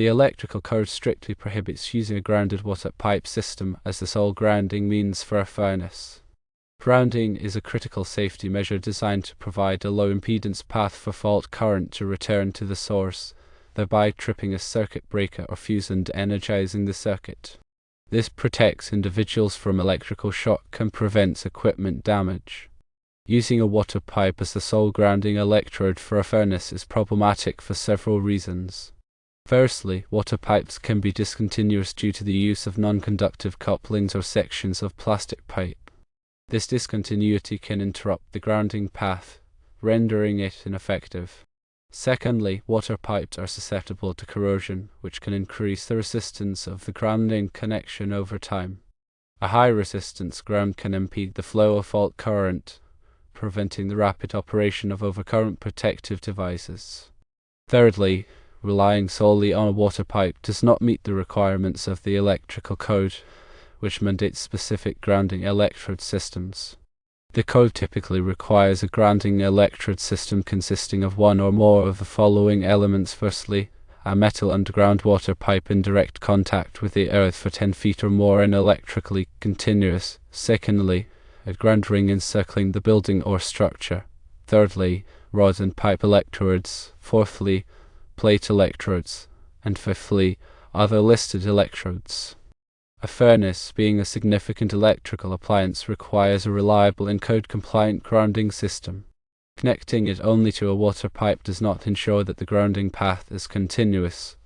The electrical code strictly prohibits using a grounded water pipe system as the sole grounding means for a furnace. Grounding is a critical safety measure designed to provide a low impedance path for fault current to return to the source, thereby tripping a circuit breaker or fuse and energizing the circuit. This protects individuals from electrical shock and prevents equipment damage. Using a water pipe as the sole grounding electrode for a furnace is problematic for several reasons. Firstly, water pipes can be discontinuous due to the use of non-conductive couplings or sections of plastic pipe. This discontinuity can interrupt the grounding path, rendering it ineffective. Secondly, water pipes are susceptible to corrosion, which can increase the resistance of the grounding connection over time. A high-resistance ground can impede the flow of fault current, preventing the rapid operation of overcurrent protective devices. Thirdly, relying solely on a water pipe does not meet the requirements of the electrical code, which mandates specific grounding electrode systems. The code typically requires a grounding electrode system consisting of one or more of the following elements. Firstly, a metal underground water pipe in direct contact with the earth for 10 feet or more and electrically continuous. Secondly, a ground ring encircling the building or structure. Thirdly, rod and pipe electrodes. Fourthly, plate electrodes. And fifthly, other listed electrodes. A furnace, being a significant electrical appliance, requires a reliable and code-compliant grounding system. Connecting it only to a water pipe does not ensure that the grounding path is continuous,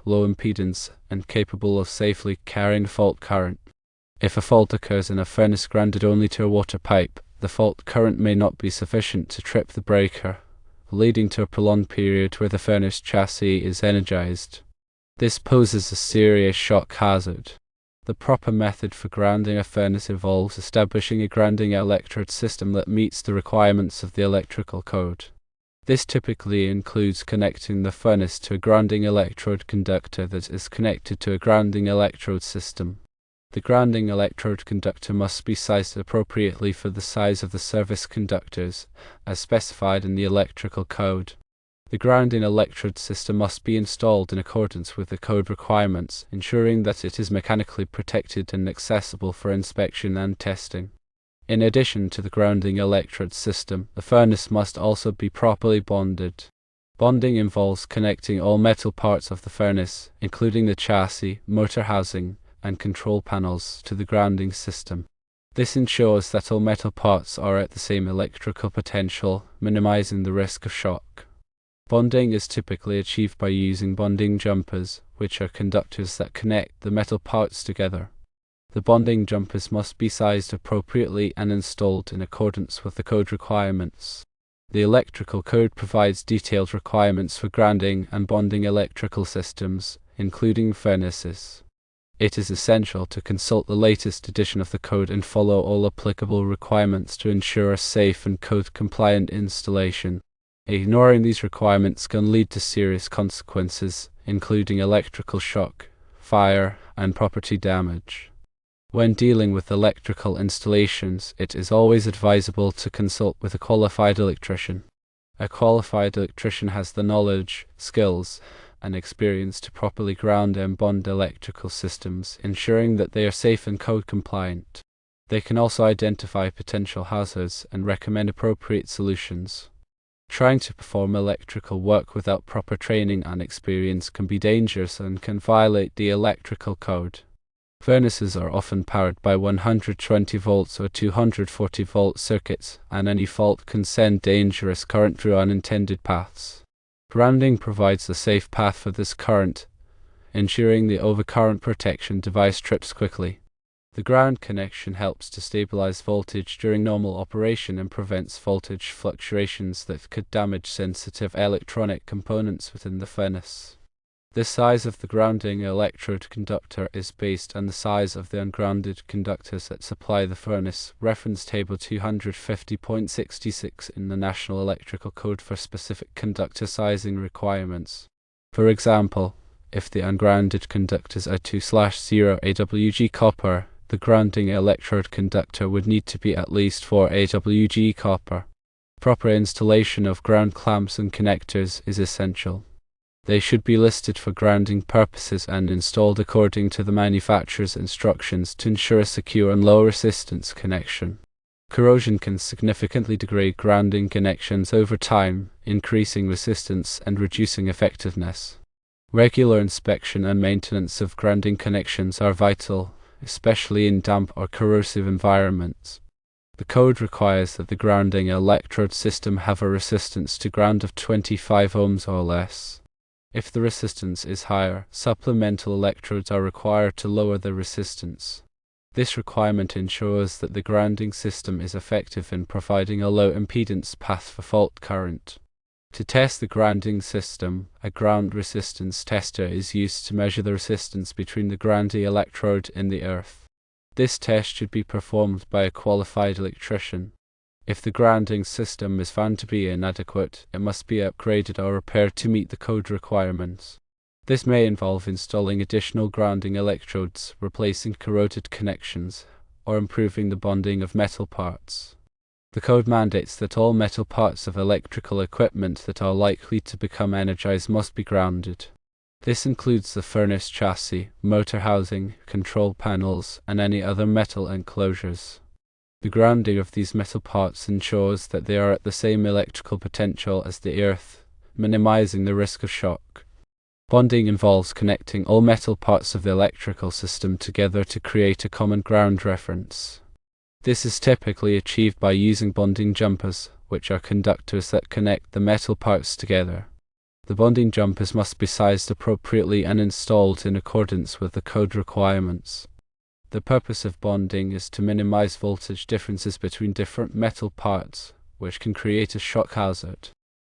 low impedance, and capable of safely carrying fault current. If a fault occurs in a furnace grounded only to a water pipe, the fault current may not be sufficient to trip the breaker, leading to a prolonged period where the furnace chassis is energized. This poses a serious shock hazard. The proper method for grounding a furnace involves establishing a grounding electrode system that meets the requirements of the electrical code. This typically includes connecting the furnace to a grounding electrode conductor that is connected to a grounding electrode system. The grounding electrode conductor must be sized appropriately for the size of the service conductors, as specified in the electrical code. The grounding electrode system must be installed in accordance with the code requirements, ensuring that it is mechanically protected and accessible for inspection and testing. In addition to the grounding electrode system, the furnace must also be properly bonded. Bonding involves connecting all metal parts of the furnace, including the chassis, motor housing, and control panels, to the grounding system. This ensures that all metal parts are at the same electrical potential, minimizing the risk of shock. Bonding is typically achieved by using bonding jumpers, which are conductors that connect the metal parts together. The bonding jumpers must be sized appropriately and installed in accordance with the code requirements. The electrical code provides detailed requirements for grounding and bonding electrical systems, including furnaces. It is essential to consult the latest edition of the code and follow all applicable requirements to ensure a safe and code-compliant installation. Ignoring these requirements can lead to serious consequences, including electrical shock, fire, and property damage. When dealing with electrical installations, it is always advisable to consult with a qualified electrician. A qualified electrician has the knowledge, skills, and experience to properly ground and bond electrical systems, ensuring that they are safe and code-compliant. They can also identify potential hazards and recommend appropriate solutions. Trying to perform electrical work without proper training and experience can be dangerous and can violate the electrical code. Furnaces are often powered by 120 volts or 240 volt circuits, and any fault can send dangerous current through unintended paths. Grounding provides a safe path for this current, ensuring the overcurrent protection device trips quickly. The ground connection helps to stabilize voltage during normal operation and prevents voltage fluctuations that could damage sensitive electronic components within the furnace. The size of the grounding electrode conductor is based on the size of the ungrounded conductors that supply the furnace. Reference table 250.66 in the National Electrical Code for specific conductor sizing requirements. For example, if the ungrounded conductors are 2/0 AWG copper, the grounding electrode conductor would need to be at least 4 AWG copper. Proper installation of ground clamps and connectors is essential. They should be listed for grounding purposes and installed according to the manufacturer's instructions to ensure a secure and low resistance connection. Corrosion can significantly degrade grounding connections over time, increasing resistance and reducing effectiveness. Regular inspection and maintenance of grounding connections are vital, especially in damp or corrosive environments. The code requires that the grounding electrode system have a resistance to ground of 25 ohms or less. If the resistance is higher, supplemental electrodes are required to lower the resistance. This requirement ensures that the grounding system is effective in providing a low impedance path for fault current. To test the grounding system, a ground resistance tester is used to measure the resistance between the grounding electrode and the earth. This test should be performed by a qualified electrician. If the grounding system is found to be inadequate, it must be upgraded or repaired to meet the code requirements. This may involve installing additional grounding electrodes, replacing corroded connections, or improving the bonding of metal parts. The code mandates that all metal parts of electrical equipment that are likely to become energized must be grounded. This includes the furnace chassis, motor housing, control panels, and any other metal enclosures. The grounding of these metal parts ensures that they are at the same electrical potential as the earth, minimizing the risk of shock. Bonding involves connecting all metal parts of the electrical system together to create a common ground reference. This is typically achieved by using bonding jumpers, which are conductors that connect the metal parts together. The bonding jumpers must be sized appropriately and installed in accordance with the code requirements. The purpose of bonding is to minimize voltage differences between different metal parts, which can create a shock hazard.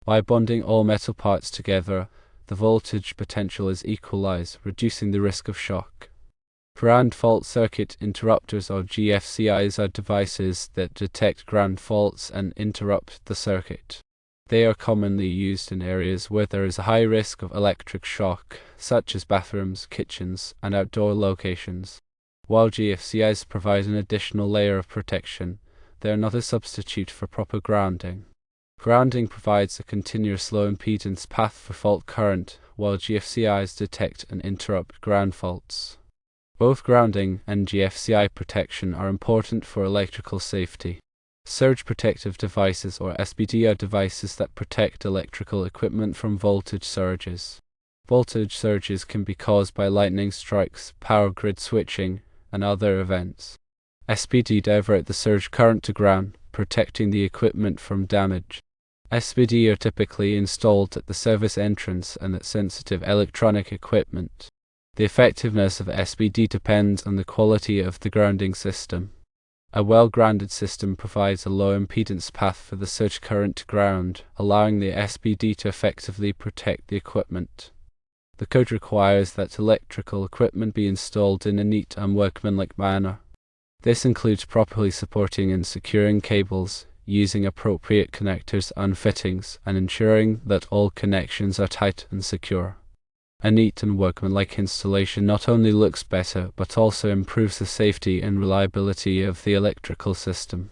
By bonding all metal parts together, the voltage potential is equalized, reducing the risk of shock. Ground fault circuit interrupters or GFCIs are devices that detect ground faults and interrupt the circuit. They are commonly used in areas where there is a high risk of electric shock, such as bathrooms, kitchens, and outdoor locations. While GFCIs provide an additional layer of protection, they are not a substitute for proper grounding. Grounding provides a continuous low impedance path for fault current, while GFCIs detect and interrupt ground faults. Both grounding and GFCI protection are important for electrical safety. Surge protective devices or SPD are devices that protect electrical equipment from voltage surges. Voltage surges can be caused by lightning strikes, power grid switching, and other events. SPD divert the surge current to ground, protecting the equipment from damage. SPD are typically installed at the service entrance and at sensitive electronic equipment. The effectiveness of SPD depends on the quality of the grounding system. A well-grounded system provides a low impedance path for the surge current to ground, allowing the SPD to effectively protect the equipment. The code requires that electrical equipment be installed in a neat and workmanlike manner. This includes properly supporting and securing cables, using appropriate connectors and fittings, and ensuring that all connections are tight and secure. A neat and workmanlike installation not only looks better, but also improves the safety and reliability of the electrical system.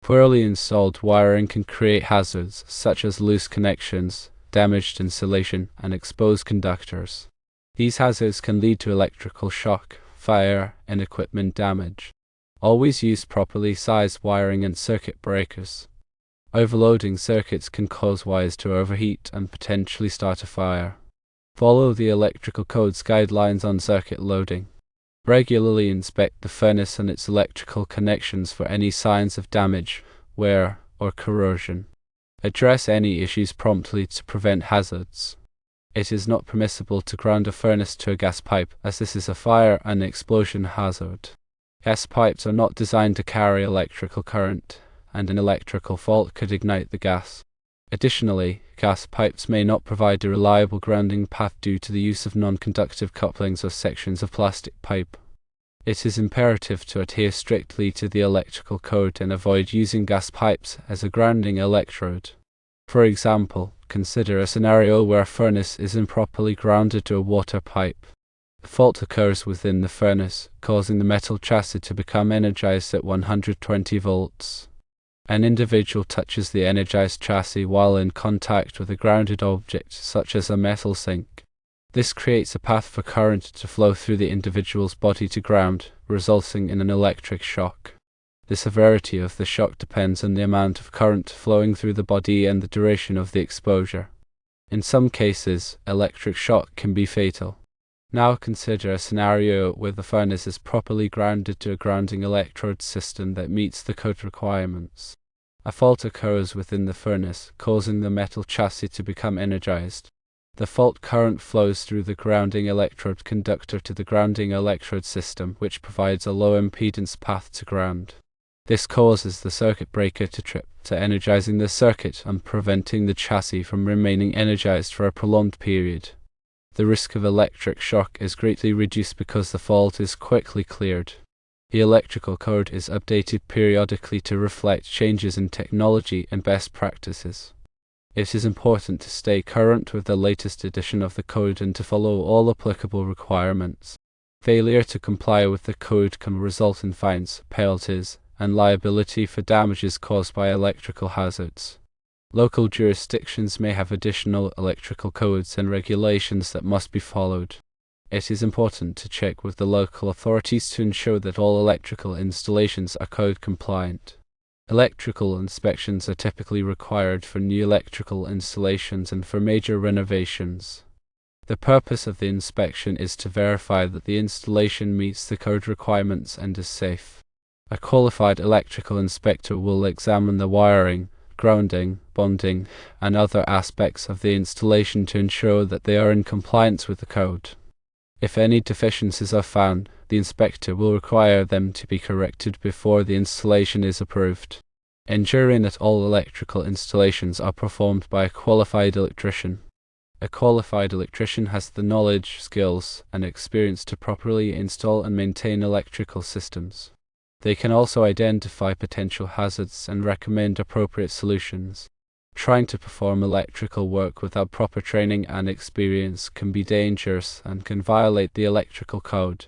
Poorly installed wiring can create hazards, such as loose connections, damaged insulation, and exposed conductors. These hazards can lead to electrical shock, fire, and equipment damage. Always use properly sized wiring and circuit breakers. Overloading circuits can cause wires to overheat and potentially start a fire. Follow the electrical code's guidelines on circuit loading. Regularly inspect the furnace and its electrical connections for any signs of damage, wear, or corrosion. Address any issues promptly to prevent hazards. It is not permissible to ground a furnace to a gas pipe, as this is a fire and explosion hazard. Gas pipes are not designed to carry electrical current, and an electrical fault could ignite the gas. Additionally, gas pipes may not provide a reliable grounding path due to the use of non-conductive couplings or sections of plastic pipe. It is imperative to adhere strictly to the electrical code and avoid using gas pipes as a grounding electrode. For example, consider a scenario where a furnace is improperly grounded to a water pipe. A fault occurs within the furnace, causing the metal chassis to become energized at 120 volts. An individual touches the energized chassis while in contact with a grounded object, such as a metal sink. This creates a path for current to flow through the individual's body to ground, resulting in an electric shock. The severity of the shock depends on the amount of current flowing through the body and the duration of the exposure. In some cases, electric shock can be fatal. Now consider a scenario where the furnace is properly grounded to a grounding electrode system that meets the code requirements. A fault occurs within the furnace, causing the metal chassis to become energized. The fault current flows through the grounding electrode conductor to the grounding electrode system, which provides a low impedance path to ground. This causes the circuit breaker to trip, energizing the circuit and preventing the chassis from remaining energized for a prolonged period. The risk of electric shock is greatly reduced because the fault is quickly cleared. The electrical code is updated periodically to reflect changes in technology and best practices. It is important to stay current with the latest edition of the code and to follow all applicable requirements. Failure to comply with the code can result in fines, penalties, and liability for damages caused by electrical hazards. Local jurisdictions may have additional electrical codes and regulations that must be followed. It is important to check with the local authorities to ensure that all electrical installations are code compliant. Electrical inspections are typically required for new electrical installations and for major renovations. The purpose of the inspection is to verify that the installation meets the code requirements and is safe. A qualified electrical inspector will examine the wiring, grounding, bonding, and other aspects of the installation to ensure that they are in compliance with the code. If any deficiencies are found, the inspector will require them to be corrected before the installation is approved, ensuring that all electrical installations are performed by a qualified electrician. A qualified electrician has the knowledge, skills, and experience to properly install and maintain electrical systems. They can also identify potential hazards and recommend appropriate solutions. Trying to perform electrical work without proper training and experience can be dangerous and can violate the electrical code.